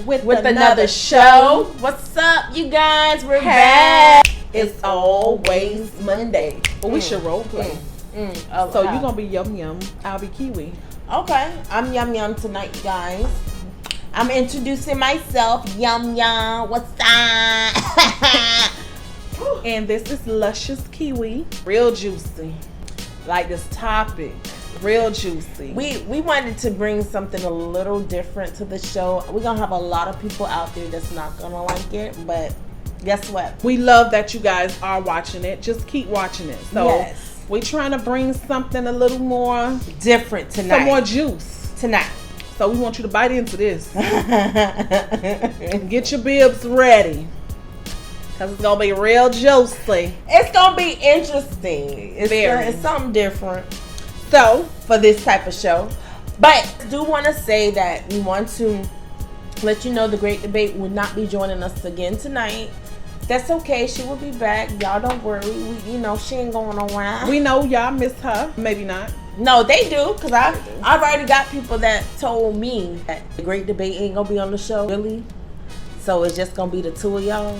with another show. What's up, you guys? We're back. It's always Monday. But we should role play. Oh, So you're gonna be Yum Yum. I'll be Kiwi. Okay, I'm Yum Yum tonight, you guys. I'm introducing myself, Yum Yum. What's up? And this is Luscious Kiwi. Real juicy. Like this topic. Real juicy. We wanted to bring something a little different to the show. We're gonna have a lot of people out there that's not gonna like it, but guess what? We love that you guys are watching it. Just keep watching it. So Yes. we're trying to bring something a little more Different tonight. some more juice. Tonight. So we want you to bite into this. Get your bibs ready. Cause it's gonna be real juicy. It's gonna be interesting. Very. It's something different So for this type of show. But I do want to say that we want to let you know the Great Debate will not be joining us again tonight. That's okay. She will be back. Y'all don't worry. She ain't going nowhere. we know y'all miss her. Maybe not. No, they do. Because I've already got people that told me that the Great Debate ain't going to be on the show. Really? So it's just going to be the two of y'all.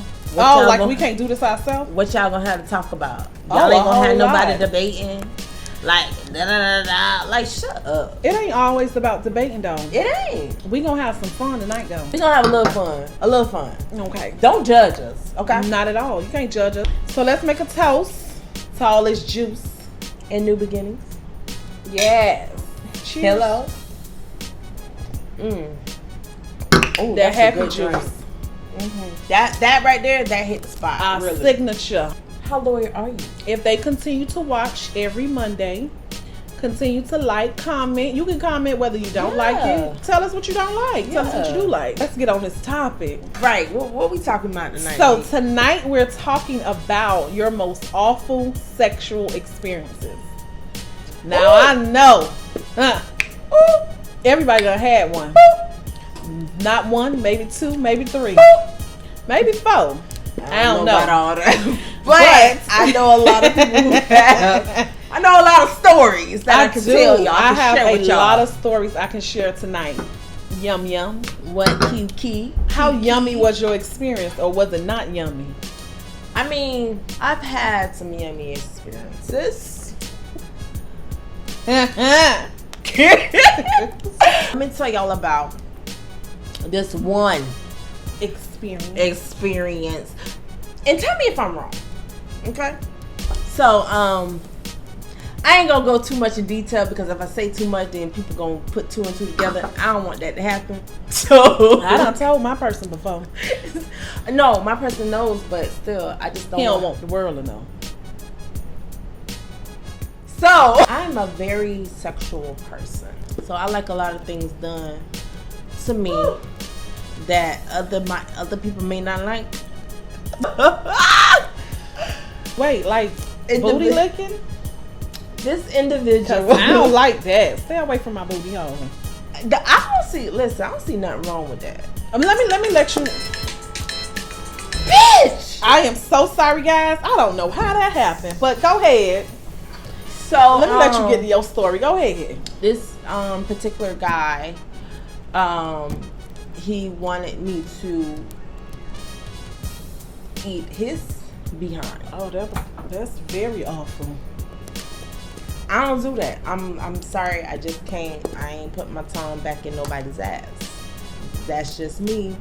We can't do this ourselves? What y'all going to have to talk about? Y'all ain't going to have nobody debating. Like, da-da-da-da. Like, shut up. It ain't always about debating, though. It ain't. We gonna have some fun tonight, though. We gonna have a little fun. A little fun. Okay. Don't judge us, okay? Not at all. You can't judge us. So let's make a toast to all this juice. And new beginnings. Yes. Cheers. Hello. Oh, That happy juice. That right there, that hit the spot. Our really. signature. How loyal are you? If they continue to watch every Monday, continue to like, comment. You can comment whether you don't like it. Tell us what you don't like. Tell us what you do like. Let's get on this topic. Right. What we talking about tonight? So tonight we're talking about your most awful sexual experiences. Now I know, everybody done had one. Not one, maybe two, maybe three, maybe four. I don't know about all that. But I know a lot of people who have. I know a lot of stories that I can tell y'all. I have share a with y'all. lot of stories I can share tonight. Yum yum. What key? How yummy was your experience, or was it not yummy? I mean, I've had some yummy experiences. Let me tell y'all about this one experience. And tell me if I'm wrong. Okay? So, I ain't gonna go too much in detail because if I say too much, then people gonna put two and two together. I don't want that to happen. So I done told my person before. No, my person knows, but still, I just don't. He don't want the world to know. So I'm a very sexual person. So I like a lot of things done to me that other people may not like. Wait, like booty licking? This individual. I don't like that. Stay away from my booty hole. I don't see nothing wrong with that. Let me let you. Bitch! I am so sorry, guys. I don't know how that happened, but go ahead. So let me let you get to your story. Go ahead. This particular guy, he wanted me to eat his behind. Oh, that's very awful. I don't do that. I'm sorry. I just can't. I ain't putting my tongue back in nobody's ass. That's just me.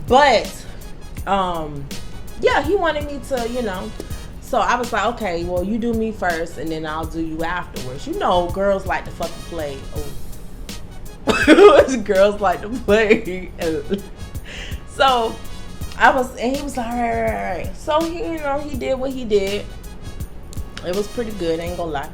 But, yeah, he wanted me to, So I was like, okay, well, you do me first, and then I'll do you afterwards. Girls like to fucking play. Oh. Girls like to play. So and he was like, all right. So he did what he did. It was pretty good, ain't gonna lie.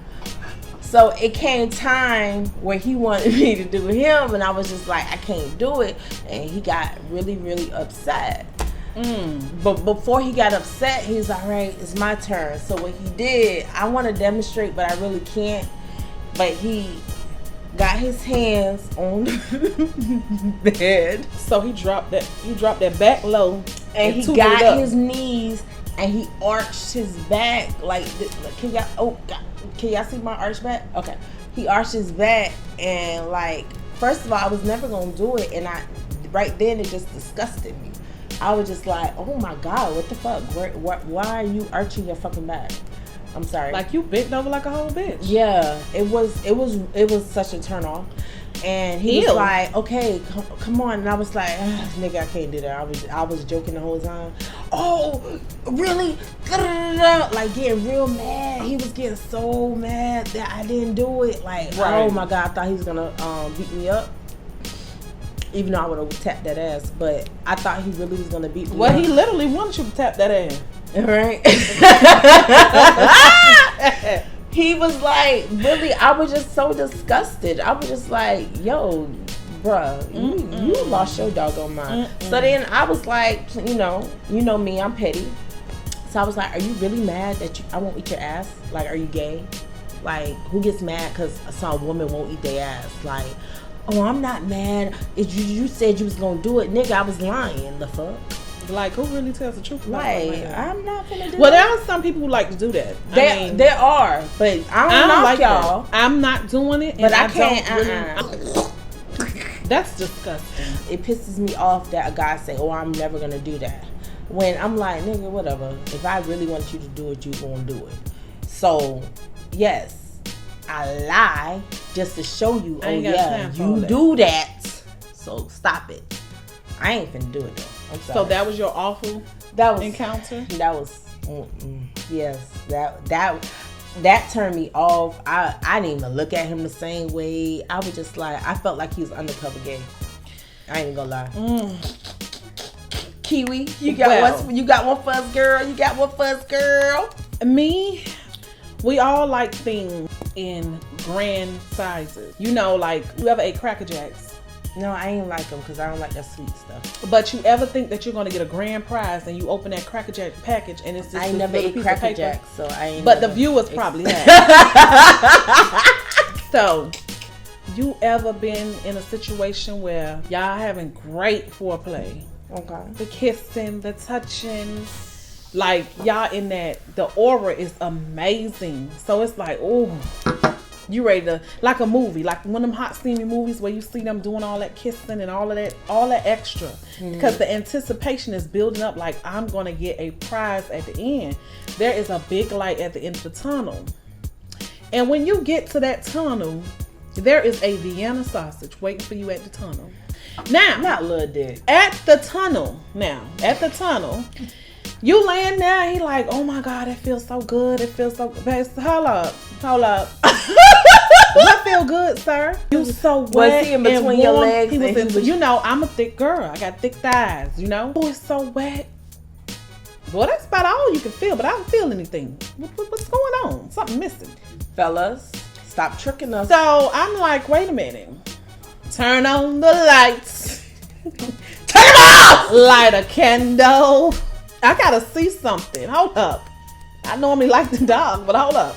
So it came time where he wanted me to do him, and I was just like, I can't do it. And he got really, really upset. But before he got upset, he was like, all right, it's my turn. So what he did, I want to demonstrate, but I really can't. But he got his hands on the bed. So he dropped that back low. And he got his knees and he arched his back like can y'all see my arch back? Okay. He arched his back and like, first of all, I was never gonna do it, and right then it just disgusted me. I was just like, oh my God, what the fuck? Why are you arching your fucking back? I'm sorry. Like you bent over like a whole bitch. Yeah, it was such a turn off. And he was like, okay, come on. And I was like, nigga, I can't do that. I was joking the whole time. Oh, really? Like getting real mad. He was getting so mad that I didn't do it. Like, oh my God, I thought he was gonna beat me up. Even though I would have tapped that ass, but I thought he really was gonna beat me up. Well, he literally wanted you to tap that ass. Right? He was like, really, I was just so disgusted. I was just like, yo, bruh, you lost your doggone mind. So then I was like, you know me, I'm petty. So I was like, are you really mad that I won't eat your ass? Like, are you gay? Like, who gets mad because some woman won't eat their ass? Like, oh, I'm not mad. You said you was going to do it. Nigga, I was lying. The fuck? Like, who really tells the truth? Like, I'm not gonna do that. Well, there are some people who like to do that. There are, but I don't like y'all. That. I'm not doing it, but I can't. That's disgusting. It pisses me off that a guy say, "Oh, I'm never gonna do that." When I'm like, nigga, whatever. If I really want you to do it, you gonna do it. So, yes, I lie just to show you. Oh yeah, you do that. So stop it. I ain't finna do it though. So that was your awful encounter? That was, yes. That turned me off. I didn't even look at him the same way. I was just like, I felt like he was undercover gay. I ain't gonna lie. Kiwi, you got one for us, girl. You got one for us, girl. Me, we all like things in grand sizes. You know, like, you ever ate Cracker Jacks? No, I ain't like them because I don't like that sweet stuff. But you ever think that you're going to get a grand prize and you open that Cracker Jack package and it's just I never ate Cracker Jacks, so I ain't. But the viewers probably have. So, you ever been in a situation where y'all having great foreplay? Okay. The kissing, the touching, like y'all in that, the aura is amazing. So it's like, oh. You ready to, like a movie, like one of them hot steamy movies where you see them doing all that kissing and all that extra, because the anticipation is building up. Like, I'm gonna get a prize at the end. There is a big light at the end of the tunnel, and when you get to that tunnel, there is a Vienna sausage waiting for you at the tunnel. Now, not little dick. At the tunnel, you laying there. He like, oh my God, it feels so good. It feels so good. Hold up. What feel good, sir? You so wet. Was he in between your legs? You know, I'm a thick girl. I got thick thighs, you know? Oh, it's so wet. Well, that's about all you can feel, but I don't feel anything. What's going on? Something missing. Fellas, stop tricking us. So I'm like, wait a minute. Turn on the lights. Turn them off! Light a candle. I gotta see something. Hold up. I normally like the dog, but hold up.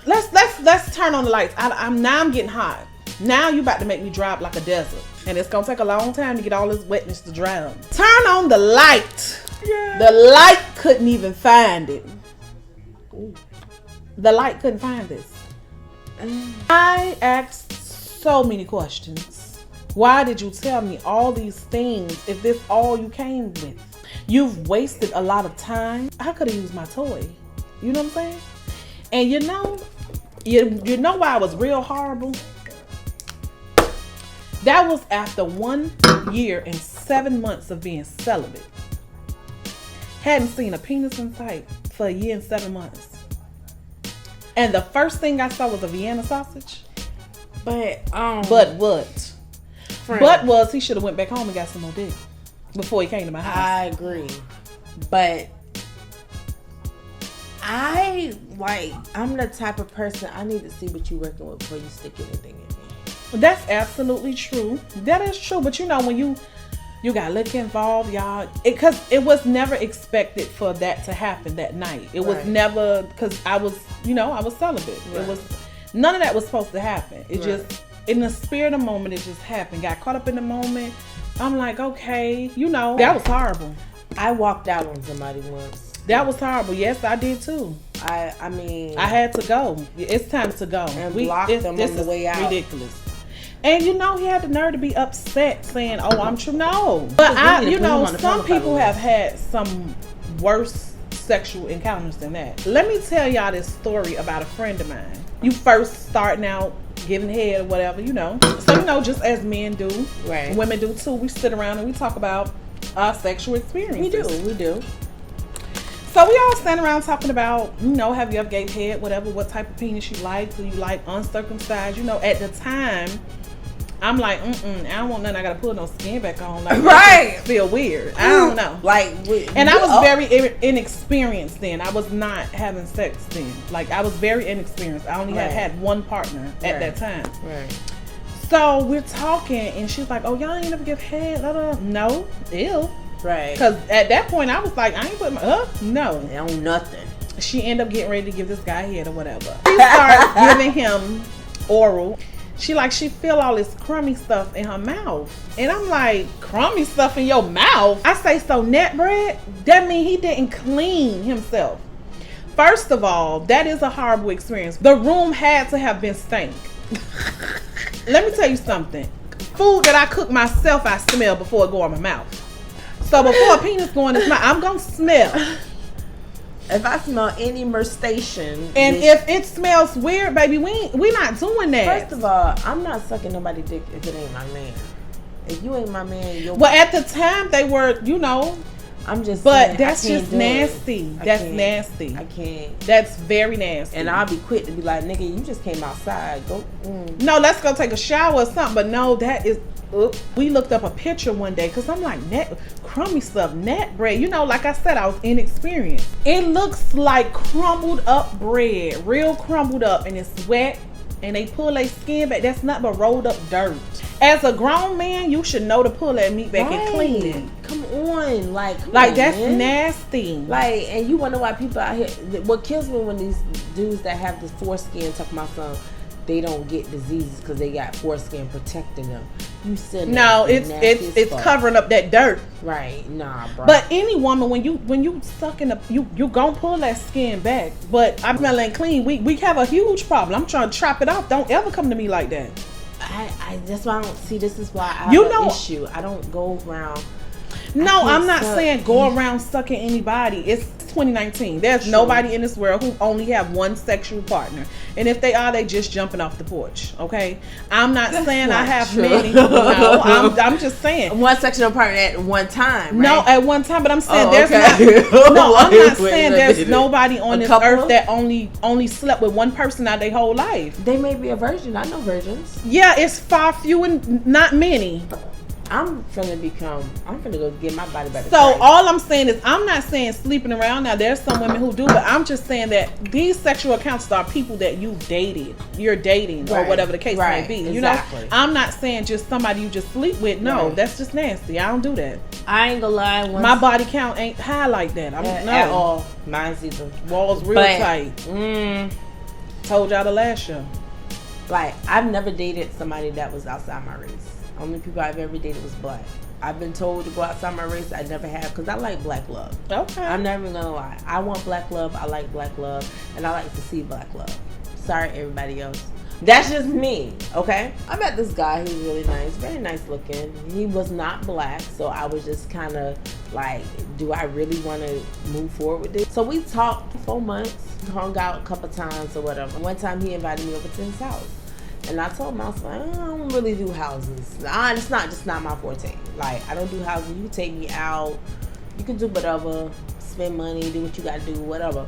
Let's turn on the lights. I'm getting hot. Now you about to make me dry up like a desert, and it's gonna take a long time to get all this wetness to dry up. Turn on the light. Yeah. The light couldn't even find it. Ooh. The light couldn't find this. I asked so many questions. Why did you tell me all these things if this all you came with? You've wasted a lot of time. I could have used my toy. You know what I'm saying? And you know why I was real horrible? That was after 1 year and 7 months of being celibate. Hadn't seen a penis in sight for 1 year and 7 months. And the first thing I saw was a Vienna sausage. But what? Friend. But was he should have went back home and got some more dick before he came to my house. I agree. But I'm the type of person, I need to see what you're working with before you stick anything in me. That's absolutely true. That is true. But you know, when you got liquor involved, y'all, because it was never expected for that to happen that night. It was never, because I was celibate. Right. It was, none of that was supposed to happen. It just, in the spirit of the moment, it just happened. Got caught up in the moment. I'm like, okay, that was horrible. I walked out on somebody once. That was horrible. Yes, I did too. I mean, I had to go. It's time to go. And blocked them on the way out. Ridiculous. And you know, he had the nerve to be upset, saying, "Oh, I'm true." No, but some people have had some worse sexual encounters than that. Let me tell y'all this story about a friend of mine. You first starting out giving head or whatever, So just as men do, right? Women do too. We sit around and we talk about our sexual experiences. We do. So we all stand around talking about, have you ever gave head, whatever, what type of penis you like? Do you like uncircumcised? At the time, I'm like, I don't want nothing. I gotta put no skin back on. Like, right? Feel weird. I don't know. And I was very inexperienced then. I was not having sex then. Like, I was very inexperienced. I only had one partner at that time. Right. So we're talking, and she's like, "Oh, y'all ain't never give head?" No, ew. Right. Because at that point, I was like, I ain't putting my no. They own nothing. She ended up getting ready to give this guy head or whatever. She started giving him oral. She feel all this crummy stuff in her mouth. And I'm like, crummy stuff in your mouth? I say, so net bread? That mean he didn't clean himself. First of all, that is a horrible experience. The room had to have been stank. Let me tell you something. Food that I cook myself, I smell before it go in my mouth. So before a penis go in his mouth, I'm gonna smell. If I smell any molestation, and if it smells weird, baby, we not doing that. First of all, I'm not sucking nobody dick if it ain't my man. If you ain't my man, you're at the time they were, I'm just but saying, that's just nasty. That's nasty. I can't. That's very nasty. And I'll be quick to be like, nigga, you just came outside. Go. No, let's go take a shower or something. But no, that is. We looked up a picture one day because I'm like, crummy stuff, net bread. Like I said, I was inexperienced. It looks like crumbled up bread, real crumbled up, and it's wet. And they pull their skin back. That's nothing but rolled up dirt. As a grown man, you should know to pull that meat back and clean it. Come on, that's nasty. And you wonder why people out here. What kills me when these dudes that have the foreskin, talking about some, they don't get diseases because they got foreskin protecting them. You said no, it's covering up that dirt. Right? Nah, bro. But any woman, when you sucking up, you gon' pull that skin back. But I'm smelling clean. We have a huge problem. I'm trying to chop it off. Don't ever come to me like that. That's why I don't see. This is why I have an issue. I don't go around. No, I'm not saying go around sucking anybody. It's 2019. There's nobody in this world who only have one sexual partner. And if they are, they just jumping off the porch. Okay? I'm not saying I have many. No, I'm just saying. One sexual partner at one time, right? No, at one time, but I'm saying there's not. No, I'm not saying there's nobody on this earth that only slept with one person out their whole life. They may be a virgin. I know virgins. Yeah, it's far few and not many. I'm finna go get my body back. So all I'm saying is, I'm not saying sleeping around. Now there's some women who do, but I'm just saying that these sexual encounters are people that you're dating, or whatever the case may be. Exactly. I'm not saying just somebody you just sleep with. No, that's just nasty. I don't do that. I ain't gonna lie. My body count ain't high like that. At all. Mine's either. Wallz real tight. Told y'all the last show. I've never dated somebody that was outside my race. Only people I've ever dated was black. I've been told to go outside my race. I never have, because I like black love. Okay. I'm never even gonna lie. I want black love. I like black love, and I like to see black love. Sorry, everybody else. That's just me, okay? I met this guy. He was really nice, very nice looking. He was not black, so I was just kind of like, do I really want to move forward with this? So we talked for 4 months, hung out a couple times or whatever. One time he invited me over to his house. And I told him, I was like, I don't really do houses. It's not my forte. I don't do houses. You can take me out. You can do whatever. Spend money. Do what you got to do. Whatever.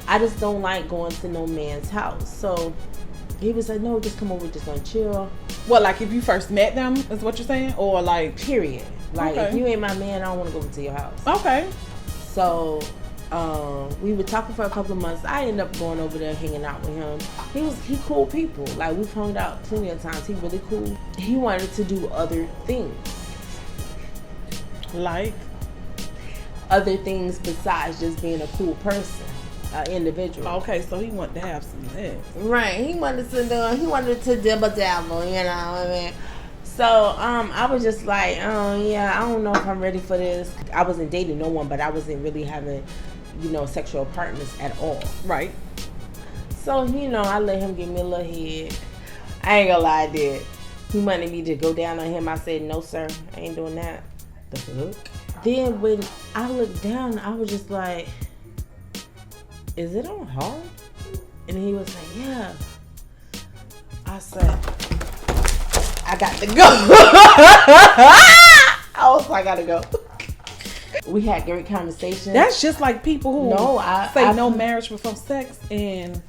I just don't like going to no man's house. So he was like, no, just come over. Just gonna chill. What, if you first met them, is what you're saying? Or period. If you ain't my man, I don't want to go over to your house. Okay. So we were talking for a couple of months. I ended up going over there, hanging out with him. He cool people. We've hung out plenty of times. He really cool. He wanted to do other things. Other things besides just being a cool person, individual. Okay, so he wanted to have some sex. Right. He wanted to dibble dabble, you know what I mean? So, I was just like, I don't know if I'm ready for this. I wasn't dating no one, but I wasn't really having, sexual partners at all. Right. So, I let him give me a little head. I ain't gonna lie, I did. He wanted me to go down on him. I said, no, sir. I ain't doing that. The fuck? Then when I looked down, I was just like, is it on hard? And he was like, yeah. I said, I got to go. I was like, I gotta go. We had great conversations. That's just like people who I no marriage before sex, and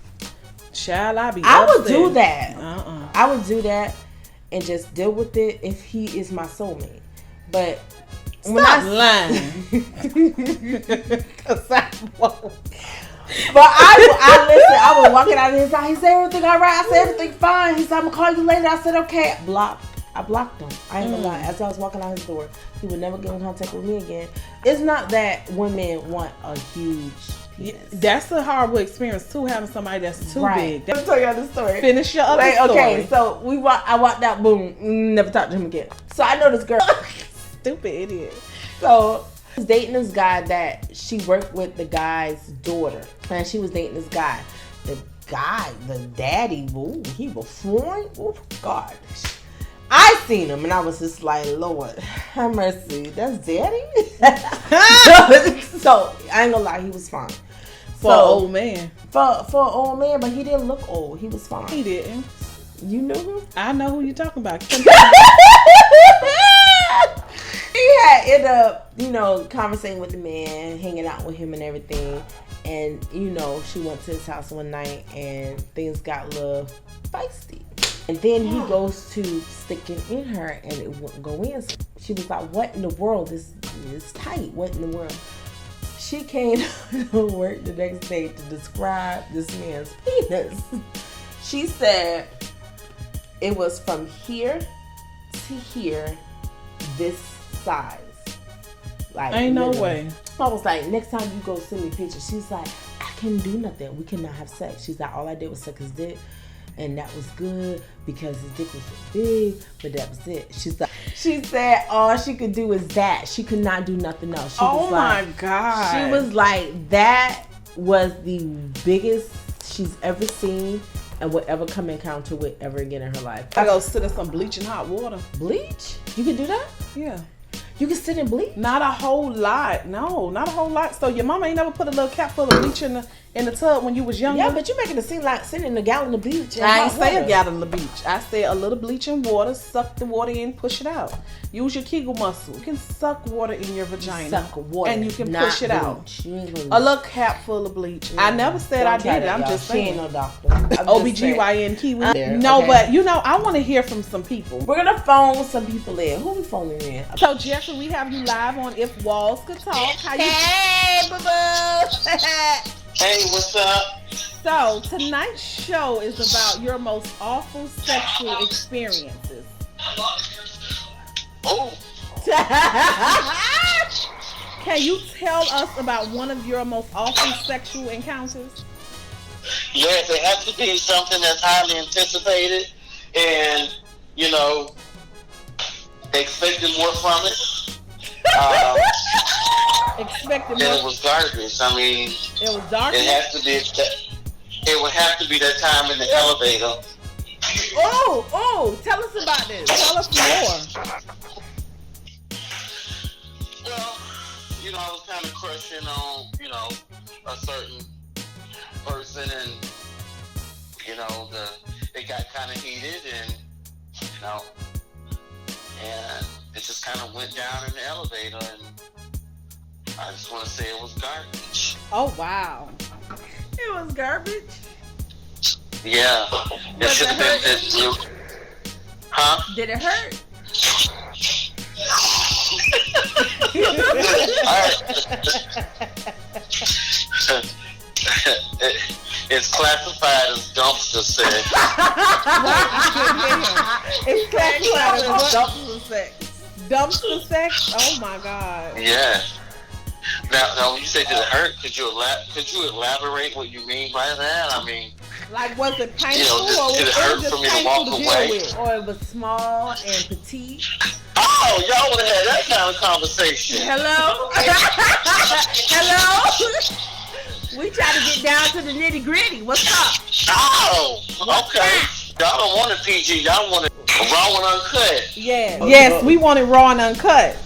child, I would do that. Uh-uh. I would do that and just deal with it if he is my soulmate. But when lying. Cause I won't. But I listen. I was walking out of his house. He said, everything all right? I said, everything fine. He said, I'm gonna call you later. I said, okay. I blocked him. I ain't gonna lie. As I was walking out his door, he would never get in contact with me again. It's not that women want a huge penis. That's a horrible experience too, having somebody that's too big. Let me tell y'all the story. Finish your other story. Okay, so I walked out, boom, never talked to him again. So I know this girl. Stupid idiot. So I was dating this guy that she worked with the guy's daughter. And she was dating this guy. The guy, the daddy, ooh, he was foreign. Oh, God. I seen him and I was just like, Lord, have mercy. That's daddy? So, I ain't gonna lie, he was fine. For an old man. For an old man, but he didn't look old. He was fine. He didn't. You knew him? I know who you're talking about. He had ended up, conversating with the man, hanging out with him and everything. And, she went to his house one night and things got a little feisty. And then he goes to sticking in her and it wouldn't go in. So she was like, what in the world? This is tight. What in the world? She came to work the next day to describe this man's penis. She said it was from here to here, this size. Like, ain't no way. I was like, next time you go send me pictures. She's like, I can't do nothing. We cannot have sex. She's like, all I did was suck his dick. And that was good because his dick was so big, but that was it. She said all she could do is that. She could not do nothing else. My God. She was like, that was the biggest she's ever seen and would ever come in encounter with ever again in her life. I go sit in some bleach and hot water. Bleach? You can do that? Yeah. You can sit in bleach? Not a whole lot. No, not a whole lot. So your mama ain't never put a little cap full of bleach in the tub when you was younger? Yeah, but you making it seem like sitting in a gallon of bleach. I ain't say a gallon of bleach. I said a little bleach and water. Suck the water in, push it out. Use your Kegel muscle. You can suck water in your vagina. Suck water, and you can push it out. A little cap full of bleach. I never said I did it. I'm just saying. She ain't no doctor. OBGYN Kiwi. No, okay. But I want to hear from some people. We're gonna phone some people in. Who we phoning in? So Jeffrey, we have you live on If Wallz Could Talk. Hey, boo boo. Hey, what's up? So tonight's show is about your most awful sexual experiences. Oh. Can you tell us about one of your most awful sexual encounters? Yes, it has to be something that's highly anticipated and, expecting more from it. Expecting and more. It was garbage. I mean, it was garbage. It would have to be that time in the elevator. Oh, tell us about this. Tell us more. Well, I was kind of crushing on, a certain person, and, it got kind of heated, and, and it just kind of went down in the elevator, and I just want to say it was garbage. Oh, wow. It was garbage? Yeah. It should have been this. Huh? Did it hurt? It's classified as dumpster sex. It's classified as dumpster sex. Dumpster sex? Oh my God. Yeah. Now, when you say did it hurt, could you elaborate what you mean by that? I mean, like, was it painful, or did it hurt for me to walk away? Or it was small and petite? Oh, y'all would have had that kind of conversation. Hello? Hello? We try to get down to the nitty gritty. What's up? Oh, okay. Y'all don't want it PG. Y'all want it Raw and uncut. Yeah. Yes, we want it raw and uncut.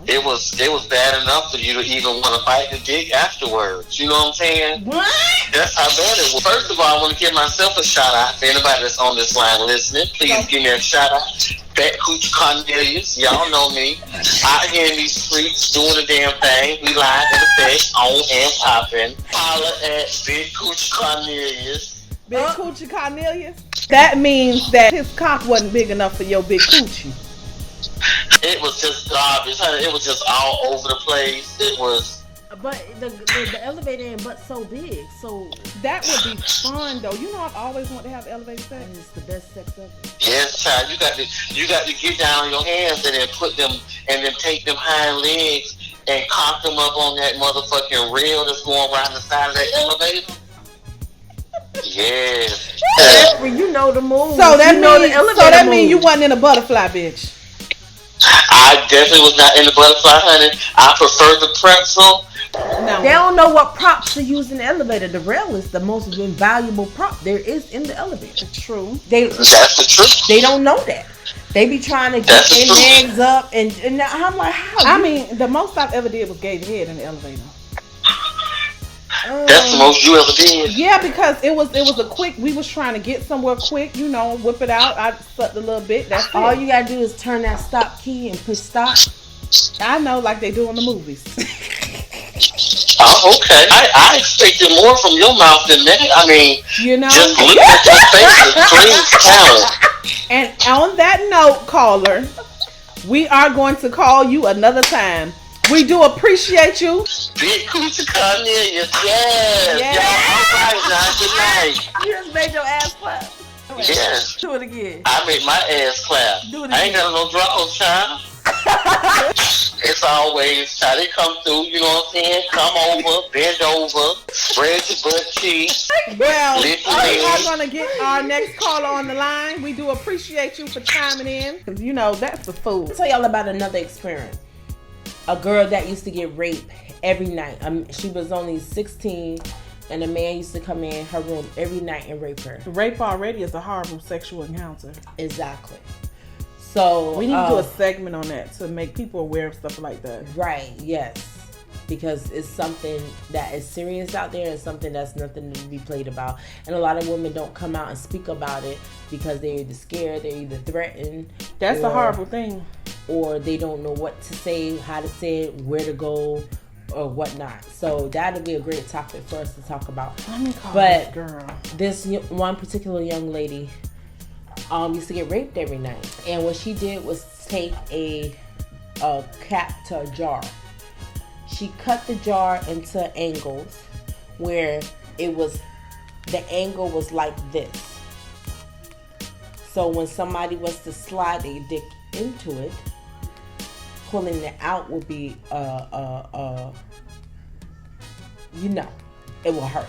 It was bad enough for you to even want to bite the dick afterwards. You know what I'm saying? What? That's how bad it was. First of all, I want to give myself a shout out. For anybody that's on this line listening, please give me a shout out. Fat Cooch Cornelius, y'all know me. Out here in these streets doing the damn thing. We live in effect, on and popping. Holla at Big Cooch Cornelius. Big Coochie Cornelius? That means that his cock wasn't big enough for your big coochie. It was just garbage. It was just all over the place. It was. But the elevator ain't but so big, so that would be fun though. You know, I've always wanted to have elevator sex. It's the best sex ever. Yes, child. You got to get down on your hands and then put them and then take them hind legs and cock them up on that motherfucking rail that's going around the side of that elevator. Yes. You know the move. So that means you wasn't in a butterfly, bitch. I definitely was not in the butterfly, honey. I prefer the pretzel. No. They don't know what props to use in the elevator. The rail is the most valuable prop there is in the elevator. True. That's the truth. They don't know that. They be trying to get their legs up, and I'm like, how? I mean, the most I've ever did was gave head in the elevator. That's the most you ever did. Yeah, because it was a quick. We was trying to get somewhere quick, you know, whip it out. I sucked a little bit. That's all it. you gotta do is turn that stop key and push stop. I know, like they do in the movies. Oh, okay. I expected more from your mouth than that. I mean, you know, just looking at your face screams talent. And on that note, caller, we are going to call you another time. We do appreciate you. Big Coochie Cornelius, yes. Yes. Y'all, all right now, good night. You just made your ass clap. Yes. Do it again. I made my ass clap. Do it again. I ain't got no draws, child. It's always, child, they come through, you know what I'm saying? Come over, bend over, spread your butt cheeks. Well, we are going to get our next caller on the line. We do appreciate you for chiming in. Because, you know, that's the food. I'll tell y'all about another experience. A girl that used to get raped every night. She was only 16, and a man used to come in her room every night and rape her. Rape already is a horrible sexual encounter. Exactly. So we need to do a segment on that to make people aware of stuff like that. Right, yes. Because it's something that is serious out there and something that's nothing to be played about. And a lot of women don't come out and speak about it because they're either scared, they're either threatened. That's a horrible thing. Or they don't know what to say, how to say it, where to go, or whatnot. So that'll be a great topic for us to talk about. Let me call this girl. This one particular young lady used to get raped every night. And what she did was take a cap to a jar. She cut the jar into angles where the angle was like this. So when somebody was to slide their dick into it, pulling it out would be, it will hurt.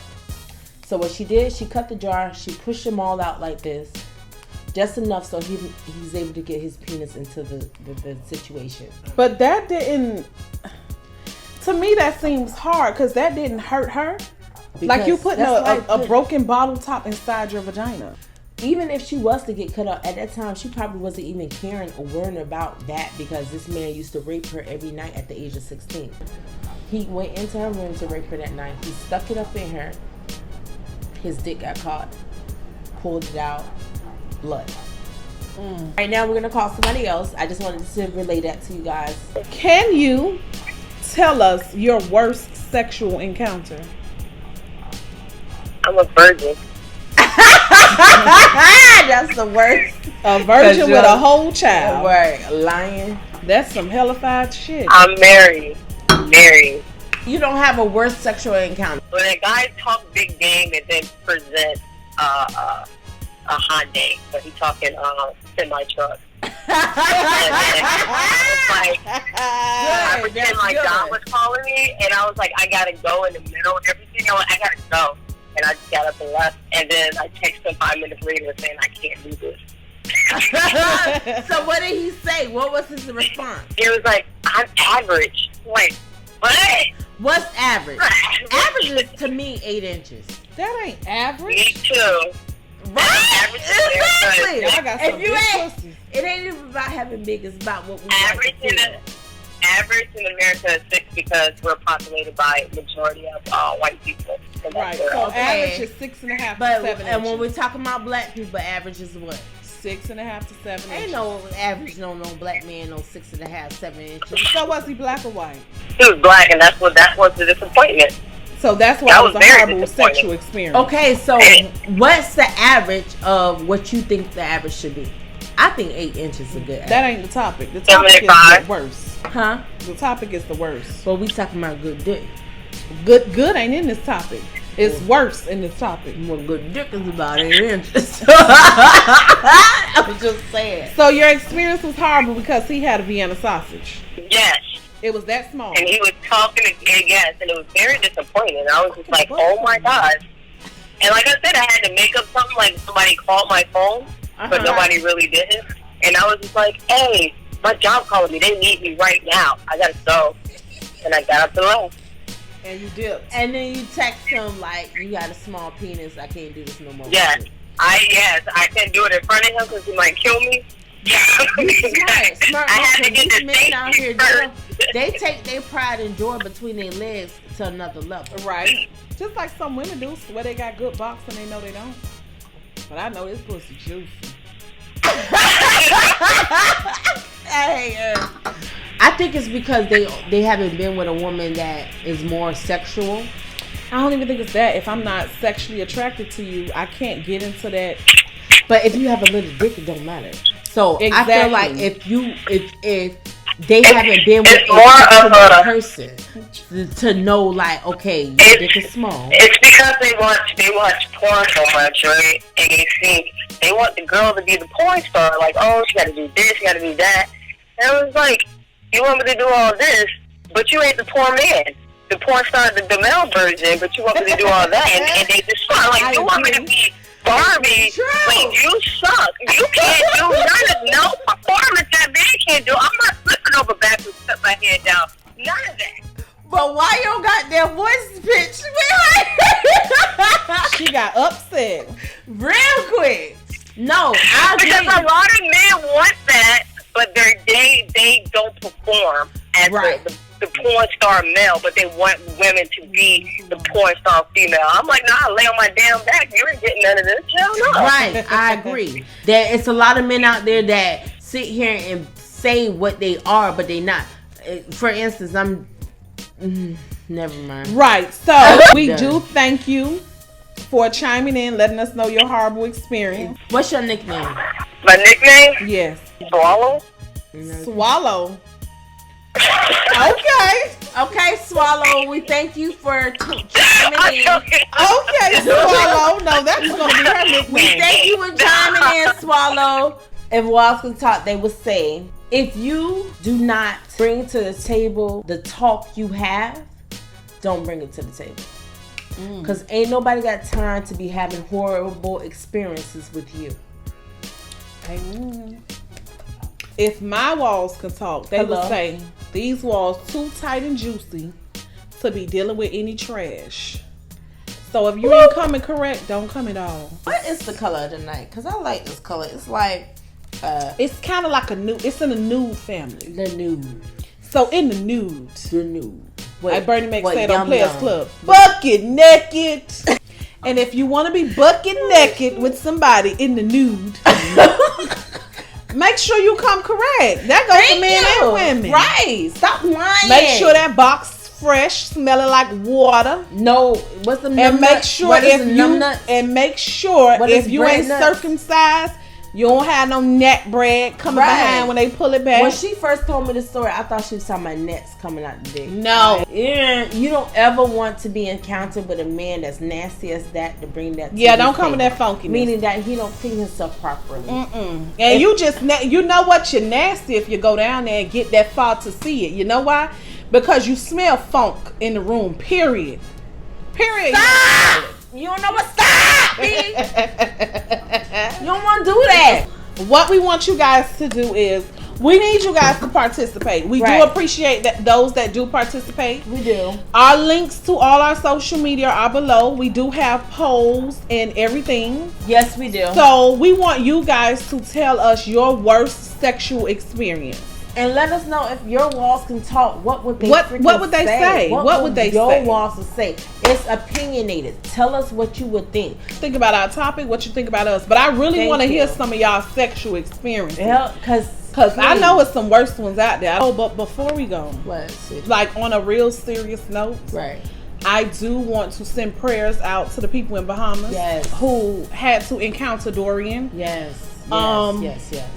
So what she did, she cut the jar, she pushed them all out like this, just enough so he's able to get his penis into the situation. But that didn't... To me, that seems hard because that didn't hurt her. Because like you putting a broken bottle top inside your vagina. Even if she was to get cut up at that time, she probably wasn't even caring or worrying about that because this man used to rape her every night at the age of 16. He went into her room to rape her that night. He stuck it up in her. His dick got caught. Pulled it out. Blood. Right now, we're going to call somebody else. I just wanted to relay that to you guys. Can you tell us your worst sexual encounter? I'm a virgin. That's the worst. A virgin with a whole child. Right. Lying. That's some hellified shit. I'm married. You don't have a worst sexual encounter. When a guy talk big game and then present a Hyundai, but he talking semi truck. I pretend like Don was calling me, and I was like, I gotta go in the middle of everything. I gotta go. And I just got up and left. And then I texted him 5 minutes later saying, I can't do this. So what did he say? What was his response? It was like, I'm average. Like, what? What's average? Average is, to me, 8 inches. That ain't average. Me too. Right? Average in America. I got some If you big ain't, pussies. it ain't even about having big. It's about what we Average like to in feel. Average in America is 6 because we're populated by majority of white people. And that's Right. where- So Okay. average is 6.5 to But 7 and when inches. we're talking about black people, average is what? 6.5 to 7 Ain't inches. no average, no black man, no 6.5, 7 inches. So was he black or white? He was black, and that was the disappointment. So that's why That it was was a very horrible disappointing. sexual experience. Okay, so what's the average of what you think the average should be? I think 8 inches is a good That average. ain't the topic. The topic is 75. the worst. Huh? The topic is the worst. But we talking about good dick. Good ain't in this topic. It's worse in this topic. Well, good dick is about 8 inches. I'm just saying. So your experience was horrible because he had a Vienna sausage. Yes. It was that small. And he was talking again, yes, and it was very disappointing. I was just like, oh my God. And like I said, I had to make up something like somebody called my phone, but nobody really didn't. And I was just like, hey, my job calling me. They need me right now. I got to go. And I got up and left. And you dipped. And then you text him like, you got a small penis. I can't do this no more. Yes. I couldn't do it in front of him because he might kill me. Smart. I had to get These the men out here, safety first. they take their pride and joy between their legs to another level. Right. Just like some women do, where they got good box and they know they don't. But I know this pussy juicy. Hey, I think it's because they haven't been with a woman that is more sexual. I don't even think it's that. If I'm not sexually attracted to you, I can't get into that. But if you have a little dick, it don't matter. So I Exactly. feel like if they haven't been with It's more of a a person to know, like, okay, your dick is small. It's because they watch porn so much, right? And they want the girl to be the porn star. Like, oh, she got to do this, she got to do that. And I was like, you want me to do all this, but you ain't the porn man. The porn star, the male version, but you want me to do all that, and they just start like, you want me to be Barbie, but you suck. You can't do none of no performance that man can't do. I'm not flipping over backwards, put my head down. None of that. But why your goddamn voice pitch? She got upset. Real quick. No, I Because a agree. lot of men want that, but they don't perform as Right. the porn star male, but they want women to be the porn star female. I'm like, nah, I lay on my damn back. You ain't getting none of this. Hell no. Right, I agree. That it's a lot of men out there that sit here and say what they are, but they not. For instance, never mind. Right. So we Done. do thank you for chiming in, letting us know your horrible experience. What's your nickname? My nickname? Yes. Swallow? Swallow. Okay. Okay, Swallow. We thank you for chiming in. Okay, Swallow. No, that's going to be her nickname. We thank you for chiming in, Swallow. If Wallz could talk, they would say, if you do not bring to the table the talk you have, don't bring it to the table. Because ain't nobody got time to be having horrible experiences with you. If my walls can talk, they Hello? would say, these walls too tight and juicy to be dealing with any trash. So if you ain't coming correct, don't come at all. What is the color of the night? Because I like this color. It's like It's kind of like a nude. It's in a nude family. the nude. So in the nude, The nude. like Bernie Mac what, said on Yum Players Yum? Club, bucket naked. And if you want to be bucket naked with somebody in the nude, make sure you come correct. That goes for men and women. Right. Stop lying. Make sure that box fresh, smelling like water. No, what's the And make sure what is if the you numbnuts? and make sure What if is you bread ain't nuts? circumcised, you don't have no neck bread coming Right. behind when they pull it back. When she first told me the story, I thought she was talking about nets coming out the dick. No. Yeah, you don't ever want to be encountered with a man that's nasty as that to bring that. To Yeah, your don't come with table. that funkiness. Meaning that he don't clean himself properly. And you just, you know what? You're nasty if you go down there and get that far to see it. You know why? Because you smell funk in the room. Period. Stop! You don't know what stop, B. You don't want to do that. What we want you guys to do is We need you guys to participate. We do appreciate that those that do participate. We do. Our links to all our social media are below. We do have polls and everything. Yes, we do. So we want you guys to tell us your worst sexual experience. And let us know if your walls can talk. What would they What would they say? What would they your say? Your walls would say. It's opinionated. Tell us what you would think. Think about our topic, what you think about us. But I really want to hear some of y'all sexual experiences. Yeah, because I know it's some worse ones out there. Oh, but before we go, what? Like on a real serious note, right? I do want to send prayers out to the people in Bahamas who had to encounter Dorian. Yes. Yes.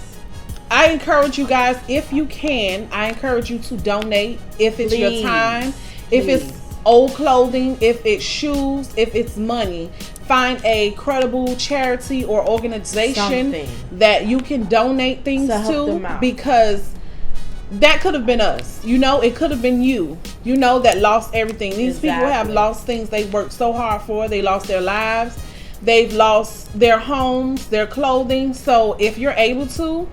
I encourage you guys, if you can, I encourage you to donate if it's your time, if it's old clothing, if it's shoes, if it's money. Find a credible charity or organization that you can donate things to, because that could have been us. You know, it could have been you, you know, that lost everything. These people have lost things they worked so hard for. They lost their lives. They've lost their homes, their clothing. So if you're able to,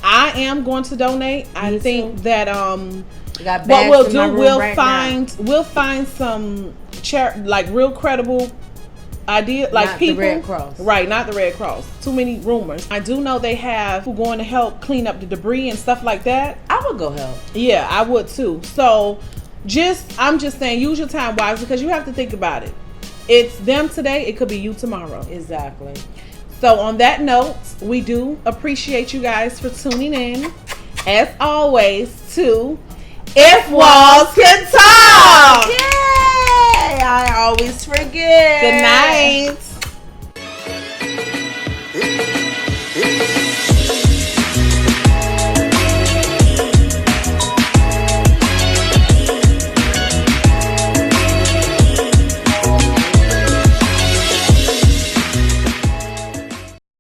I am going to donate. I think that what we'll do, we'll find some like real credible idea, like not people, the Red Cross. Right? Not the Red Cross. Too many rumors. I do know they have who going to help clean up the debris and stuff like that. I would go help. Yeah, I would too. So, I'm just saying, use your time wisely, because you have to think about it. It's them today. It could be you tomorrow. Exactly. So on that note, we do appreciate you guys for tuning in. As always, to If Wallz Can Talk. Yay! I always forget. Good night.